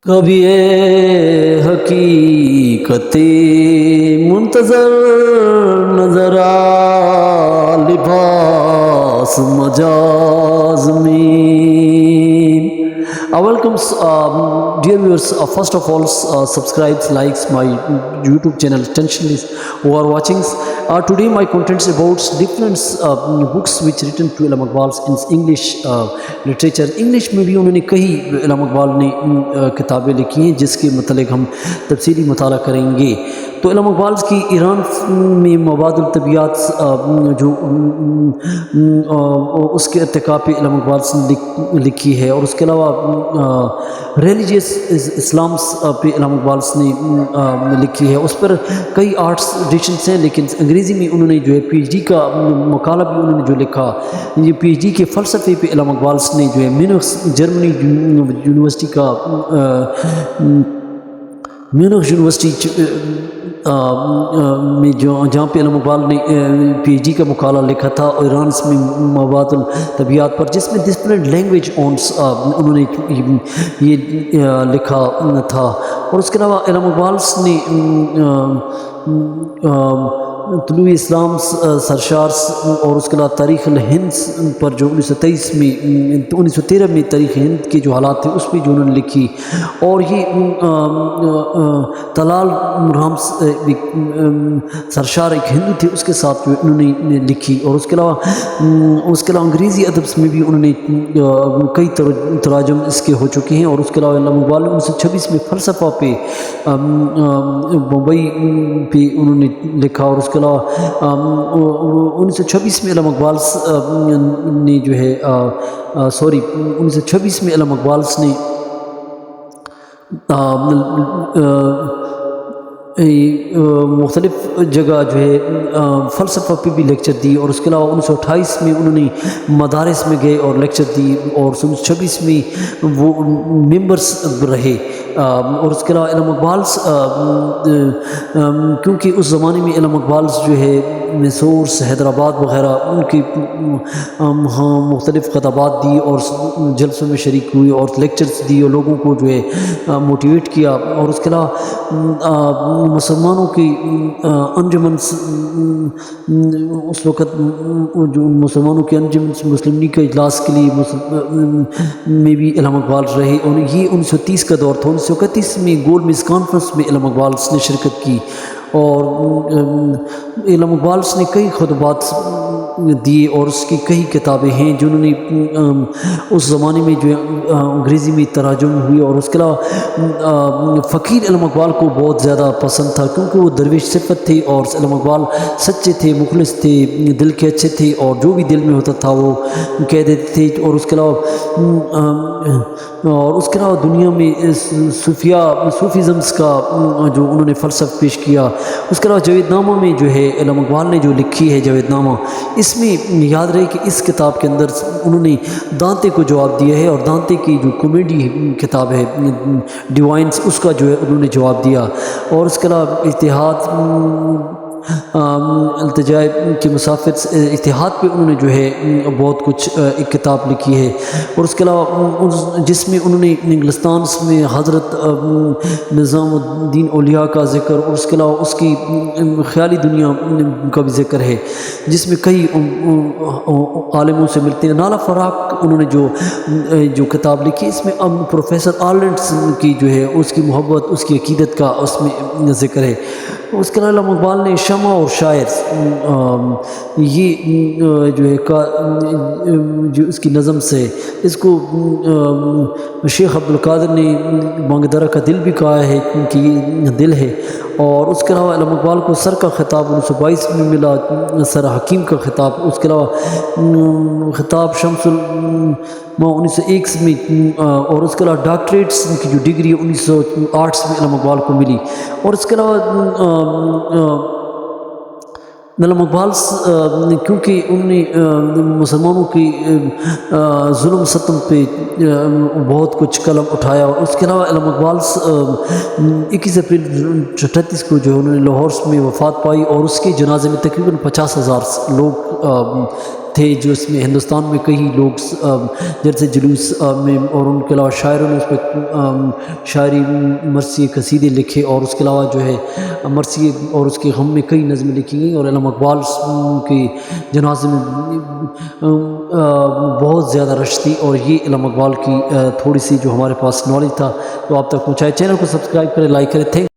کبھی اے حقیقت منتظر نظر آ لباس مجاز میں. Welcome, dear viewers. First of all, subscribe, likes my YouTube channel. Attention who are watching. Today my contents about different books which written to Allama Iqbal in English literature. English میں بھی انہوں نے کئی علامہ اقبال نے کتابیں لکھی ہیں جس کے متعلق ہم تفصیلی مطالعہ کریں گے. تو علامہ اقبال کی ایران میں مواد الطبیعات جو اس کے ارتقاء پہ علامہ اقبال نے لکھی ہے، اور اس کے علاوہ ریلیجیس اسلام پہ علامہ اقبال نے لکھی ہے. اس پر کئی آرٹس ایڈیشنس ہیں، لیکن انگریزی میں انہوں نے جو ہے پی ایچ ڈی کا مقالہ بھی انہوں نے جو لکھا، یہ پی ایچ ڈی کے فلسفے پہ علامہ اقبال نے جو ہے میونخ جرمنی یونیورسٹی کا میونخ یونیورسٹی میں جہاں پہ علامہ اقبال نے پی ایچ ڈی کا مقالہ لکھا تھا ایران میں مواد الطبیعات پر، جس میں ڈفرینٹ لینگویج اونس انہوں نے یہ لکھا تھا. اور اس کے علاوہ علامہ اقبال نے طلوع اسلام سرشار اور اس کے علاوہ تاریخ الہند پر جو 1913 میں تاریخ ہند کے جو حالات تھے اس پہ جو انہوں نے لکھی. اور یہ طلال رام سرشار ایک ہندو تھے، اس کے ساتھ جو انہوں نے لکھی. اور اس کے علاوہ انگریزی ادب میں بھی انہوں نے کئی تراجم اس کے ہو چکے ہیں. اور اس کے علاوہ علامہ اقبال نے 1926 میں فلسفہ پہ بمبئی پہ انہوں نے لکھا. اور اس کے علاوہ 1926 میں علامہ اقبال نے جو ہے 1926 میں علامہ اقبال نے مختلف جگہ جو ہے فلسفہ پہ بھی لیکچر دی. اور اس کے علاوہ 1928 میں انہوں نے مدارس میں گئے اور لیکچر دی، اور 1926 میں وہ ممبرس رہے. اور اس کے علاوہ علامہ اقبال کیونکہ اس زمانے میں علامہ اقبال جو ہے میسور حیدرآباد وغیرہ ان کی مختلف خطابات دی اور جلسوں میں شریک ہوئی اور لیکچرز دی اور لوگوں کو جو ہے موٹیویٹ کیا. اور اس کے علاوہ مسلمانوں کی انجمن اس وقت جو مسلمانوں کے انجمن مسلم لیگ کے اجلاس کے لیے میں بھی علامہ اقبال رہے. اور یہ 1930 کا دور تھا. 1931 میں گول میز کانفرنس میں علامہ اقبال نے شرکت کی، اور علامہ اقبال نے کئی خطبات دیے اور اس کی کئی کتابیں ہیں جنہوں نے اس زمانے میں جو انگریزی میں تراجم ہوئی. اور اس کے علاوہ فقیر علامہ اقبال کو بہت زیادہ پسند تھا کیونکہ وہ درویش صفت تھے، اور علامہ اقبال سچے تھے، مخلص تھے، دل کے اچھے تھے، اور جو بھی دل میں ہوتا تھا وہ کہہ دیتے تھے. اور اس کے علاوہ دنیا میں صوفیزمس کا جو انہوں نے فلسفہ پیش کیا. اس کے علاوہ جاوید نامہ میں جو ہے علامہ اقبال نے جو لکھی ہے جاوید نامہ، اس میں یاد رہے کہ اس کتاب کے اندر انہوں نے دانتے کو جواب دیا ہے، اور دانتے کی جو کامیڈی کتاب ہے ڈیوائنس، اس کا جو ہے انہوں نے جواب دیا. اور اس کے علاوہ اتحاد التجاء کے مسافر اتحاد پہ انہوں نے جو ہے بہت کچھ ایک کتاب لکھی ہے. اور اس کے علاوہ جس میں انہوں نے انگلستان میں حضرت نظام الدین اولیاء کا ذکر، اور اس کے علاوہ اس کی خیالی دنیا کا بھی ذکر ہے جس میں کئی عالموں سے ملتے ہیں. نالا فراق انہوں نے جو کتاب لکھی، اس میں پروفیسر آرلینڈس کی جو ہے اس کی محبت، اس کی عقیدت کا اس میں ذکر ہے. اس کے علاوہ علامہ اقبال نے شمع اور شاعر یہ جو ہے جو اس کی نظم سے اس کو شیخ عبد القادر نے بانگ درا کا دل بھی کہا ہے کہ یہ دل ہے. اور اس کے علاوہ علامہ اقبال کو سر کا خطاب 1922 میں ملا، سر حکیم کا خطاب. اس کے علاوہ خطاب شمس 1901 میں، اور اس کے علاوہ ڈاکٹریٹس کی جو ڈگری 1908 میں علامہ اقبال کو ملی. اور اس کے علاوہ علامہ اقبال کیونکہ انہوں نے مسلمانوں کی ظلم ستم پہ بہت کچھ قلم اٹھایا. اور اس کے علاوہ علامہ اقبال 21 اپریل 1938 کو جو ہے انہوں نے لاہور میں وفات پائی، اور اس کے جنازے میں تقریباً 50,000 لوگ تھے جو اس میں ہندوستان میں کئی لوگ جیسے جلوس میں، اور ان کے علاوہ شاعروں نے اس پہ شاعری مرثی قصیدے لکھے، اور اس کے علاوہ جو ہے مرثی اور اس کے غم میں کئی نظمیں لکھی گئیں، اور علامہ اقبال کے جنازے میں بہت زیادہ رش تھی، اور یہ علامہ اقبال کی تھوڑی سی جو ہمارے پاس نالج تھا تو آپ تک پہنچائے۔ چینل کو سبسکرائب کریں، لائک کریں، تھینک